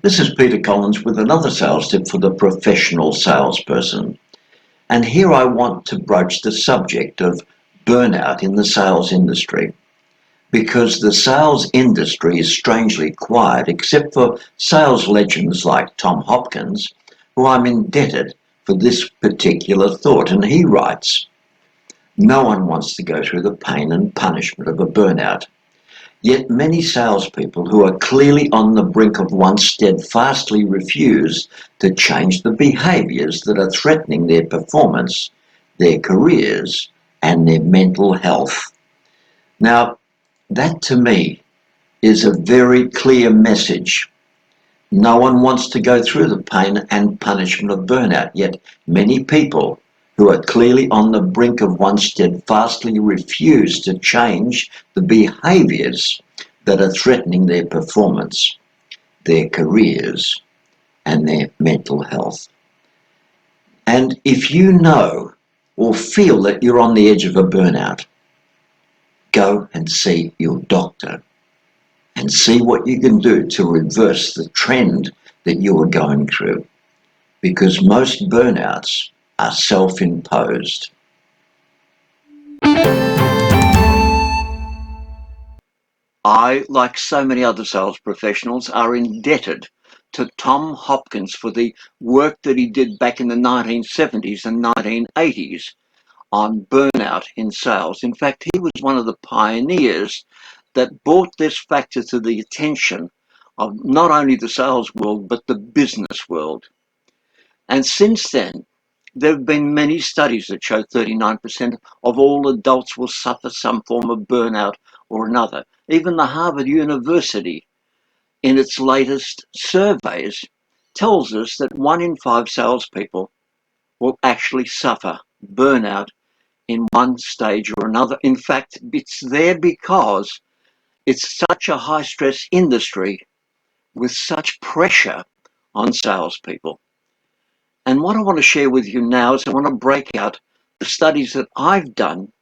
This is Peter Collins with another sales tip for the professional salesperson. And here I want to broach the subject of burnout in the sales industry. Because the sales industry is strangely quiet, except for sales legends like Tom Hopkins, who I'm indebted for this particular thought. And he writes, "No one wants to go through the pain and punishment of a burnout. Yet many salespeople who are clearly on the brink of one steadfastly refuse to change the behaviours that are threatening their performance, their careers, and their mental health." Now, that to me is a very clear message. No one wants to go through the pain and punishment of burnout, yet many people who are clearly on the brink of one steadfastly refuse to change the behaviours that are threatening their performance, their careers, and their mental health. And if you know or feel that you're on the edge of a burnout, go and see your doctor and see what you can do to reverse the trend that you are going through, because most burnouts are self-imposed. I, like so many other sales professionals, are indebted to Tom Hopkins for the work that he did back in the 1970s and 1980s on burnout in sales. In fact, he was one of the pioneers that brought this factor to the attention of not only the sales world, but the business world. And since then, there have been many studies that show 39% of all adults will suffer some form of burnout or another. Even the Harvard University, in its latest surveys, tells us that 1 in 5 salespeople will actually suffer burnout in one stage or another. In fact, it's there because it's such a high stress industry with such pressure on salespeople. And what I want to share with you now is I want to break out the studies that I've done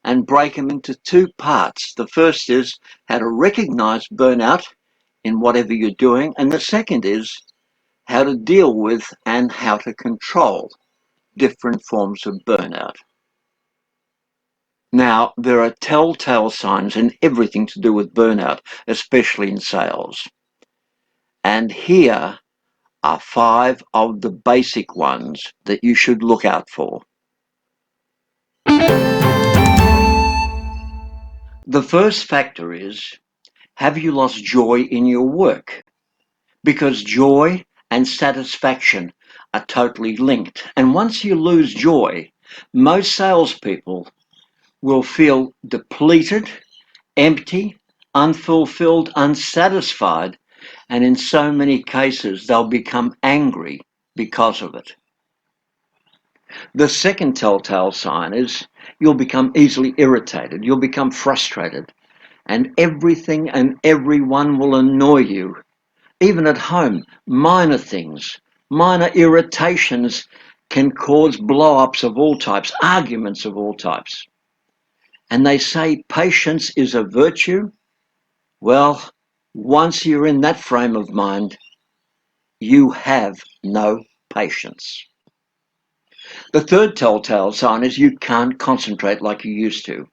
and break them into 2 parts. The first is how to recognize burnout in whatever you're doing, and the second is how to deal with and how to control different forms of burnout. Now, there are telltale signs in everything to do with burnout, especially in sales. And here are 5 of the basic ones that you should look out for. The first factor is, have you lost joy in your work? Because joy and satisfaction are totally linked. And once you lose joy, most salespeople will feel depleted, empty, unfulfilled, unsatisfied, and in so many cases they'll become angry because of it. The second telltale sign is you'll become easily irritated, you'll become frustrated, and everything and everyone will annoy you. Even at home, minor things, minor irritations can cause blow-ups of all types, arguments of all types. And they say patience is a virtue. Well, once you're in that frame of mind, you have no patience. The third telltale sign is you can't concentrate like you used to.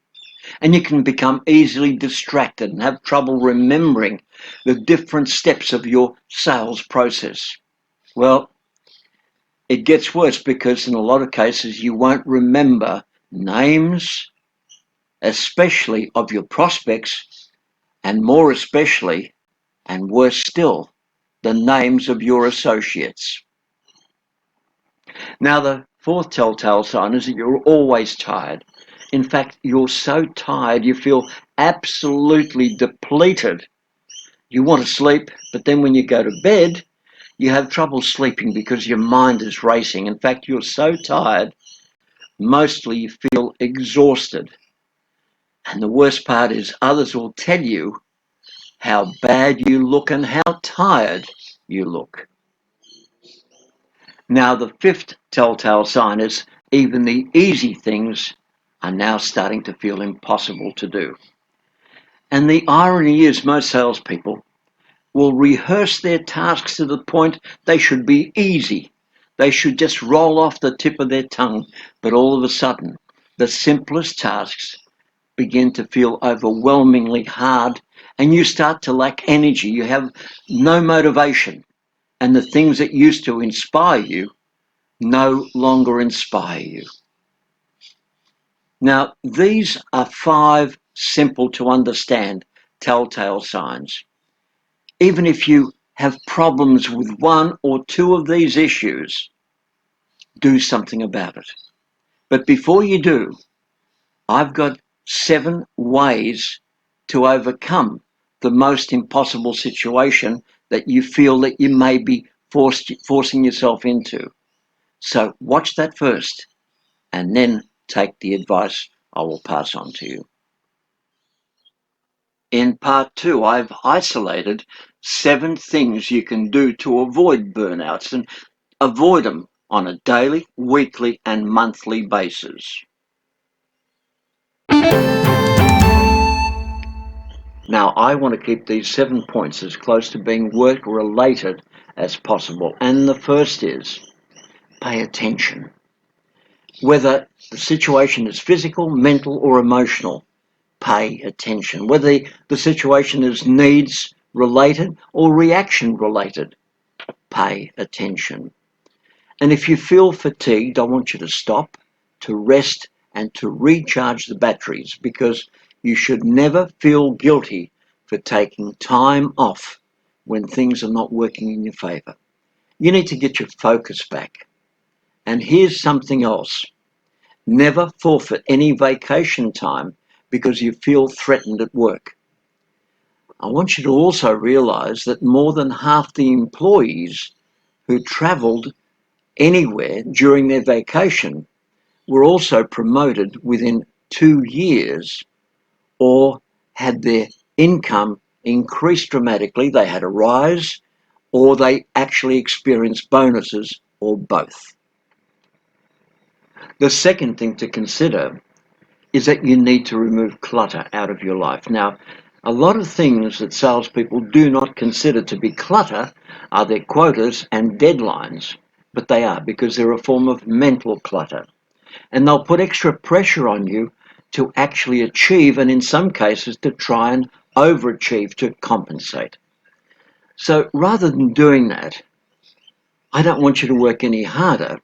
And you can become easily distracted and have trouble remembering the different steps of your sales process. Well, it gets worse because in a lot of cases you won't remember names, especially of your prospects, and more especially, and worse still, the names of your associates. Now, the fourth telltale sign is that you're always tired. In fact, you're so tired you feel absolutely depleted. You want to sleep, but then when you go to bed, you have trouble sleeping because your mind is racing. In fact, you're so tired, mostly you feel exhausted. And the worst part is others will tell you how bad you look and how tired you look. Now, the fifth telltale sign is even the easy things are now starting to feel impossible to do. And the irony is most salespeople will rehearse their tasks to the point they should be easy. They should just roll off the tip of their tongue, but all of a sudden, the simplest tasks begin to feel overwhelmingly hard and you start to lack energy. You have no motivation, and the things that used to inspire you no longer inspire you. Now, these are 5 simple to understand telltale signs. Even if you have problems with one or two of these issues, do something about it. But before you do, I've got 7 ways to overcome the most impossible situation that you feel that you may be forcing yourself into. So watch that first and then take the advice I will pass on to you. In part 2, I've isolated 7 things you can do to avoid burnouts and avoid them on a daily, weekly, and monthly basis. Now, I want to keep these 7 points as close to being work related as possible. And the first is pay attention. Whether the situation is physical, mental, or emotional, pay attention. Whether the situation is needs related or reaction related, pay attention. And if you feel fatigued, I want you to stop, to rest, and to recharge the batteries, because you should never feel guilty for taking time off when things are not working in your favor. You need to get your focus back. And here's something else. Never forfeit any vacation time because you feel threatened at work. I want you to also realize that more than half the employees who traveled anywhere during their vacation were also promoted within 2 years or had their income increased dramatically. They had a rise or they actually experienced bonuses or both. The second thing to consider is that you need to remove clutter out of your life. Now, a lot of things that salespeople do not consider to be clutter are their quotas and deadlines, but they are, because they're a form of mental clutter. And they'll put extra pressure on you to actually achieve, and in some cases to try and overachieve to compensate. So rather than doing that, I don't want you to work any harder,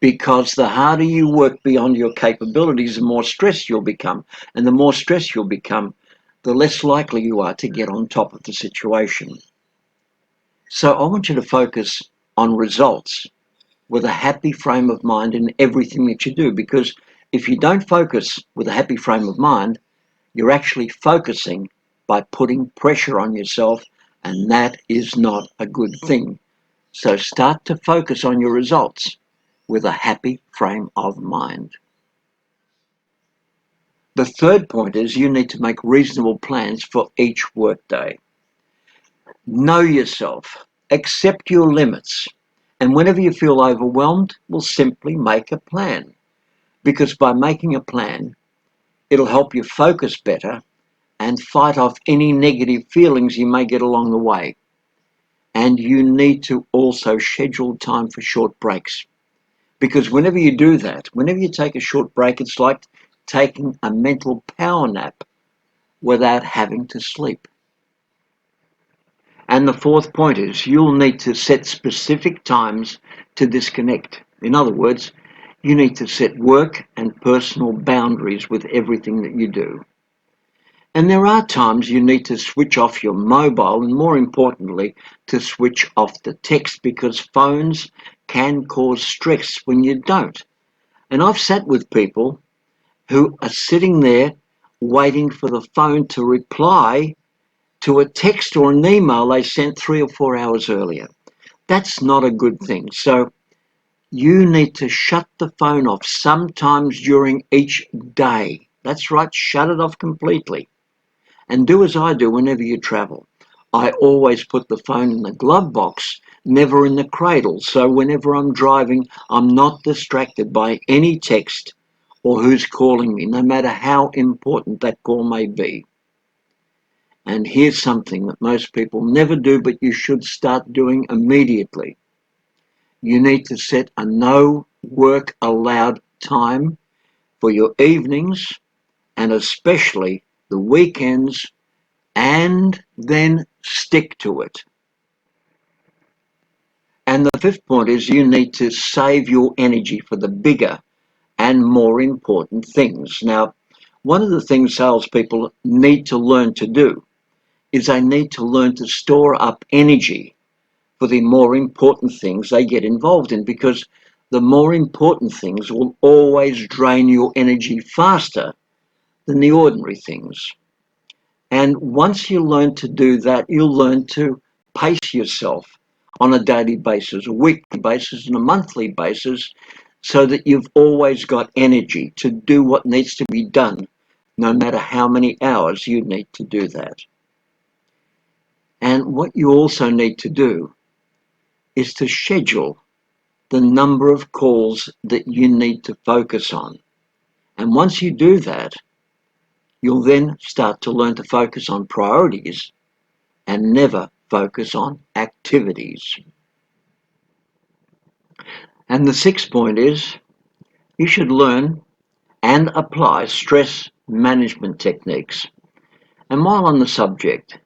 because the harder you work beyond your capabilities, the more stressed you'll become. And the more stressed you'll become, the less likely you are to get on top of the situation. So I want you to focus on results with a happy frame of mind in everything that you do, because if you don't focus with a happy frame of mind, you're actually focusing by putting pressure on yourself, and that is not a good thing. So start to focus on your results with a happy frame of mind. The third point is you need to make reasonable plans for each workday. Know yourself, accept your limits, and whenever you feel overwhelmed, we'll simply make a plan. Because by making a plan, it'll help you focus better and fight off any negative feelings you may get along the way. And you need to also schedule time for short breaks. Because whenever you do that, whenever you take a short break, it's like taking a mental power nap without having to sleep. And the fourth point is you'll need to set specific times to disconnect. In other words, you need to set work and personal boundaries with everything that you do. And there are times you need to switch off your mobile, and more importantly, to switch off the text, because phones can cause stress when you don't. And I've sat with people who are sitting there waiting for the phone to reply to a text or an email they sent 3 or 4 hours earlier. That's not a good thing. So you need to shut the phone off sometimes during each day. That's right, shut it off completely. And do as I do whenever you travel. I always put the phone in the glove box, never in the cradle. So whenever I'm driving, I'm not distracted by any text or who's calling me, no matter how important that call may be. And here's something that most people never do, but you should start doing immediately. You need to set a no work allowed time for your evenings and especially the weekends, and then stick to it. And the fifth point is you need to save your energy for the bigger and more important things. Now, one of the things salespeople need to learn to do is they need to learn to store up energy for the more important things they get involved in, because the more important things will always drain your energy faster than the ordinary things. And once you learn to do that, you'll learn to pace yourself on a daily basis, a weekly basis, and a monthly basis, so that you've always got energy to do what needs to be done, no matter how many hours you need to do that. And what you also need to do is to schedule the number of calls that you need to focus on. And once you do that, you'll then start to learn to focus on priorities and never focus on activities. And the sixth point is you should learn and apply stress management techniques. And while on the subject,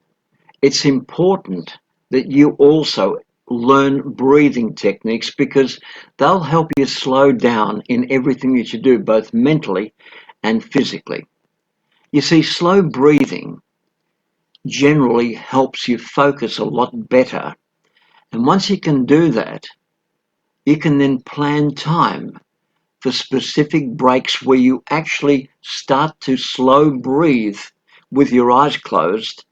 it's important that you also learn breathing techniques, because they'll help you slow down in everything that you do, both mentally and physically. You see, slow breathing generally helps you focus a lot better. And once you can do that, you can then plan time for specific breaks where you actually start to slow breathe with your eyes closed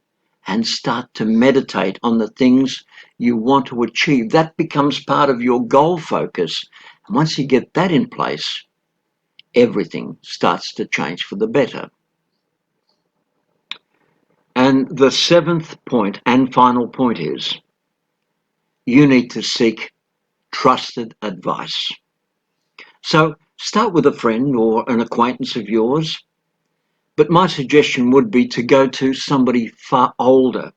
and start to meditate on the things you want to achieve. That becomes part of your goal focus. And once you get that in place, everything starts to change for the better. And the seventh point and final point is you need to seek trusted advice. So start with a friend or an acquaintance of yours, but my suggestion would be to go to somebody far older,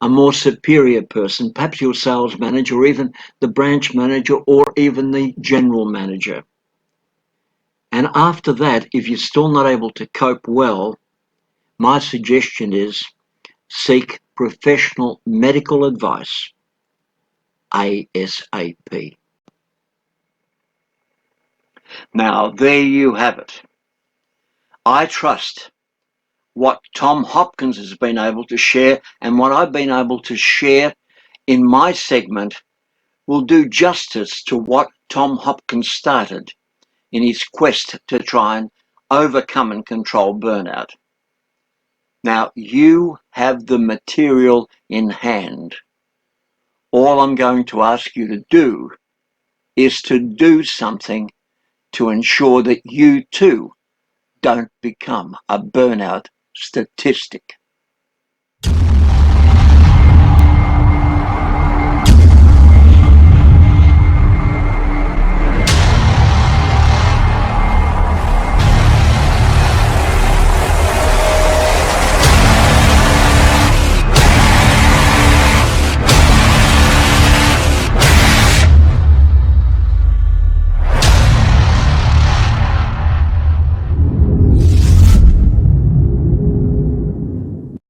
a more superior person, perhaps your sales manager or even the branch manager or even the general manager. And after that, if you're still not able to cope well, my suggestion is seek professional medical advice ASAP. Now, there you have it. I trust what Tom Hopkins has been able to share and what I've been able to share in my segment will do justice to what Tom Hopkins started in his quest to try and overcome and control burnout. Now, you have the material in hand. All I'm going to ask you to do is to do something to ensure that you too don't become a burnout statistic.